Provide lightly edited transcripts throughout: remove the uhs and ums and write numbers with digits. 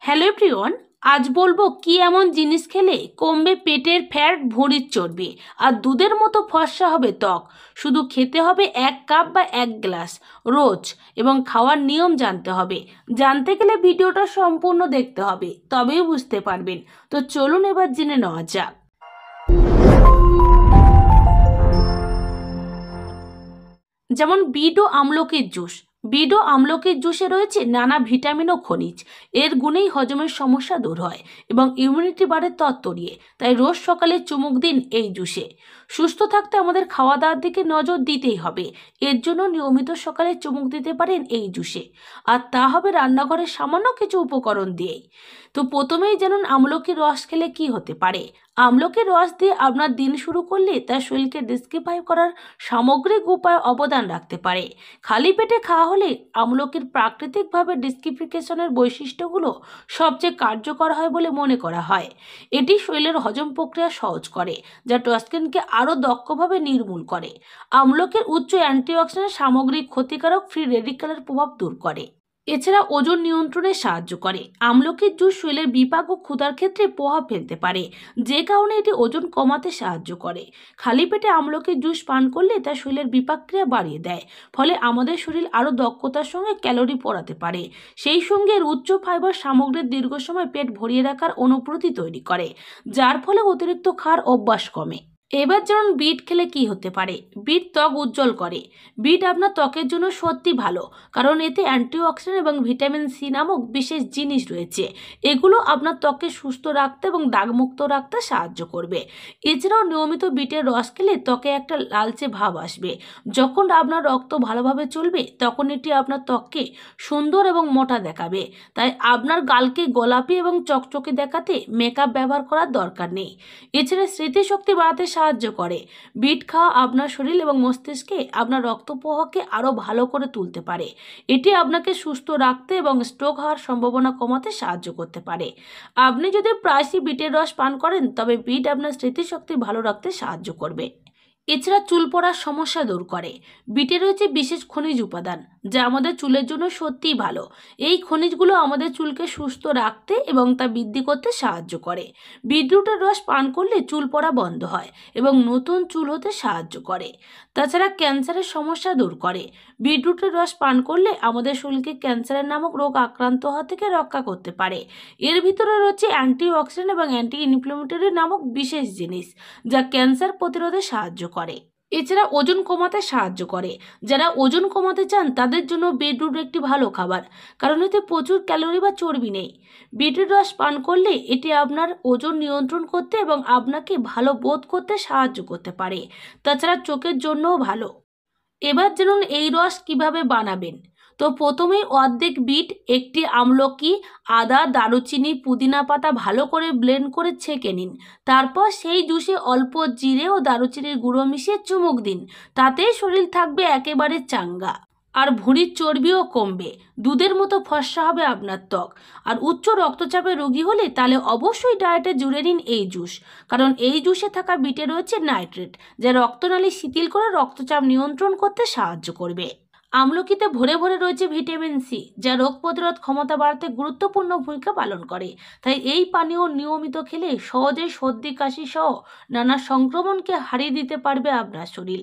Hello everyone, আজ বলবো কি এমন জিনিস খেলে কমবে পেটের ফ্যাট, ভুঁড়ির চর্বি আর দুধের মতো ফর্সা হবে ত্বক। শুধু খেতে হবে 1 কাপ বা 1 গ্লাস রোজ এবং খাওয়ার নিয়ম জানতে হবে। জানতে গেলে ভিডিওটা সম্পূর্ণ দেখতে হবে, তবেই বুঝতে পারবেন। তো চলুন এবার জেনে নেওয়া যাক। যেমন বিট ও আমলকির জুস। বিট ও আমলকির জুসে রয়েছে নানা ভিটামিন ও খনিজ। এর গুণেই হজমের সমস্যা দূর হয় এবং ইমিউনিটি বাড়ে তরতরিয়ে। তাই রোজ সকালে চুমুক দিন এই জুসে। সুস্থ থাকতে আমাদের খাওয়া দাওয়ার দিকে নজর দিতেই হবে। এর জন্য নিয়মিত সকালে চুমুক দিতে পারেন এই জুসে, আর তা হবে রান্নাঘরের সামান্য কিছু উপকরণ দিয়েই। তো প্রথমেই জানুন আমলকির রস খেলে কি হতে পারে। আমলকির রস দিয়ে আপনার দিন শুরু করলে তা শরীরকে ডিস্কিফাই করার সামগ্রিক উপায় অবদান রাখতে পারে। খালি পেটে খাওয়া হলে আমলকির প্রাকৃতিকভাবে ডিস্কিফিকেশনের বৈশিষ্ট্যগুলো সবচেয়ে কার্যকর হয় বলে মনে করা হয়। এটি শরীরের হজম প্রক্রিয়া সহজ করে, যা টক্সিনকে আরও দক্ষভাবে নির্মূল করে। আমলকির উচ্চ অ্যান্টিঅক্সিডেন্ট সামগ্রিক ক্ষতিকারক ফ্রি রেডিক্যালের প্রভাব দূর করে। এছাড়া ওজন নিয়ন্ত্রণে সাহায্য করে। আমলকির জুস শরীরের বিপাক ও ক্ষুধার ক্ষেত্রে প্রভাব ফেলতে পারে, যে কারণে এটি ওজন কমাতে সাহায্য করে। খালি পেটে আমলকির জুস পান করলে তা শরীরের বিপাক ক্রিয়া বাড়িয়ে দেয়, ফলে আমাদের শরীর আরও দক্ষতার সঙ্গে ক্যালোরি পোড়াতে পারে। সেই সঙ্গে এর উচ্চ ফাইবার সামগ্রীর দীর্ঘ সময় পেট ভরিয়ে রাখার অনুভূতি তৈরি করে, যার ফলে অতিরিক্ত খাওয়ার অভ্যাস কমে। এবার যেমন বিট খেলে কি হতে পারে। বিট ত্বক উজ্জ্বল করে। বিট আপনার ত্বকের জন্য সত্যি ভালো, কারণ এতে অ্যান্টিঅক্সিডেন্ট এবং ভিটামিন সি নামক বিশেষ জিনিস রয়েছে। এগুলো আপনার ত্বককে সুস্থ রাখতে এবং দাগমুক্ত রাখতে সাহায্য করবে। এছাড়াও নিয়মিত বিটের রস খেলে ত্বকে একটা লালচে ভাব আসবে। যখন আপনার রক্ত ভালোভাবে চলবে তখন এটি আপনার ত্বককে সুন্দর এবং মোটা দেখাবে। তাই আপনার গালকে গোলাপি এবং চকচকে দেখাতে মেকআপ ব্যবহার করার দরকার নেই। এছাড়া স্মৃতিশক্তি বাড়াতে সাহায্য করে। বিট খাওয়া আপনার শরীর এবং মস্তিষ্কে আপনার রক্ত প্রবাহকে আরও ভালো করে তুলতে পারে। এটি আপনাকে সুস্থ রাখতে এবং স্ট্রোক হওয়ার সম্ভাবনা কমাতে সাহায্য করতে পারে। আপনি যদি প্রায়শই বিটের রস পান করেন, তবে বিট আপনার স্মৃতিশক্তি ভালো রাখতে সাহায্য করবে। এছাড়া চুল পড়ার সমস্যা দূর করে। বিটে রয়েছে বিশেষ খনিজ উপাদান, যা আমাদের চুলের জন্য সত্যিই ভালো। এই খনিজগুলো আমাদের চুলকে সুস্থ রাখতে এবং তা বৃদ্ধি করতে সাহায্য করে। বিটরুটের রস পান করলে চুল পড়া বন্ধ হয় এবং নতুন চুল হতে সাহায্য করে। তাছাড়া ক্যান্সারের সমস্যা দূর করে। বিটরুটের রস পান করলে আমাদের শরীরকে ক্যান্সারের নামক রোগ আক্রান্ত হওয়া থেকে রক্ষা করতে পারে। এর ভিতরে রয়েছে অ্যান্টিঅক্সিডেন্ট এবং অ্যান্টি ইনফ্ল্যামেটরি নামক বিশেষ জিনিস, যা ক্যান্সার প্রতিরোধে সাহায্য করে। এছাড়া ওজন কমাতে সাহায্য করে। যারা ওজন কমাতে চান তাদের জন্য বিটরুট একটি ভালো খাবার, কারণ এতে প্রচুর ক্যালোরি বা চর্বি নেই। বিটের রস পান করলে এটি আপনার ওজন নিয়ন্ত্রণ করতে এবং আপনাকে ভালো বোধ করতে সাহায্য করতে পারে। তাছাড়া চোখের জন্যও ভালো। এবার জানুন এই রস কিভাবে বানাবেন। তো প্রথমেই অর্ধেক বিট, একটি আমলকি, আদা, দারুচিনি, পুদিনা পাতা ভালো করে ব্লেন্ড করে ছেঁকে নিন। তারপর সেই জুসে অল্প জিরে ও দারুচিনির গুঁড়ো মিশিয়ে চুমুক দিন। তাতেই শরীর থাকবে একেবারে চাঙ্গা, আর ভুঁড়ির চর্বিও কমবে। দুধের মতো ফর্সা হবে আপনার ত্বক। আর উচ্চ রক্তচাপের রোগী হলে তাহলে অবশ্যই ডায়েটে জুড়ে নিন এই জুস, কারণ এই জুসে থাকা বিটে রয়েছে নাইট্রেট, যা রক্তনালী শিথিল করে রক্তচাপ নিয়ন্ত্রণ করতে সাহায্য করবে। আমলকিতে ভরে ভরে রয়েছে ভিটামিন সি, যা রোগ প্রতিরোধ ক্ষমতা বাড়াতে গুরুত্বপূর্ণ ভূমিকা পালন করে। তাই এই পানীয় নিয়মিত খেলে সহজেই সর্দি কাশি সহ নানা সংক্রমণকে হারিয়ে দিতে পারবে আপনার শরীর।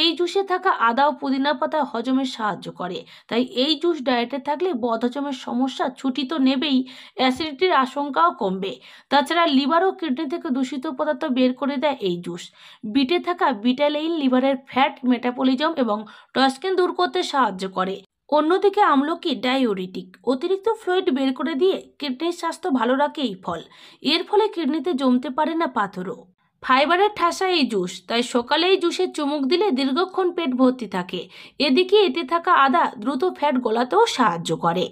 এই জুসে থাকা আদা ও পুদিনা পাতা হজমে সাহায্য করে। তাই এই জুস ডায়েটে থাকলে বদহজমের সমস্যা ছুটি তো নেবেই, অ্যাসিডিটির আশঙ্কাও কমবে। তাছাড়া লিভার ও কিডনি থেকে দূষিত পদার্থ বের করে দেয় এই জুস। বিটে থাকা বিটালেইন লিভারের ফ্যাট মেটাবলিজম এবং টক্সিন দূর করতে সাহায্য করে। অন্যদিকে আমলকি ডায়োরিটিক, অতিরিক্ত ফ্লুইড বের করে দিয়ে কিডনির স্বাস্থ্য ভালো রাখে এই ফল। এর ফলে কিডনিতে জমতে পারে না পাথরও। ফাইবারের ঠাসা এই জুস, তাই সকালে এই জুসে চুমুক দিলে দীর্ঘক্ষণ পেট ভর্তি থাকে। এদিকে এতে থাকা আদা দ্রুত ফ্যাট গলাতেও সাহায্য করে।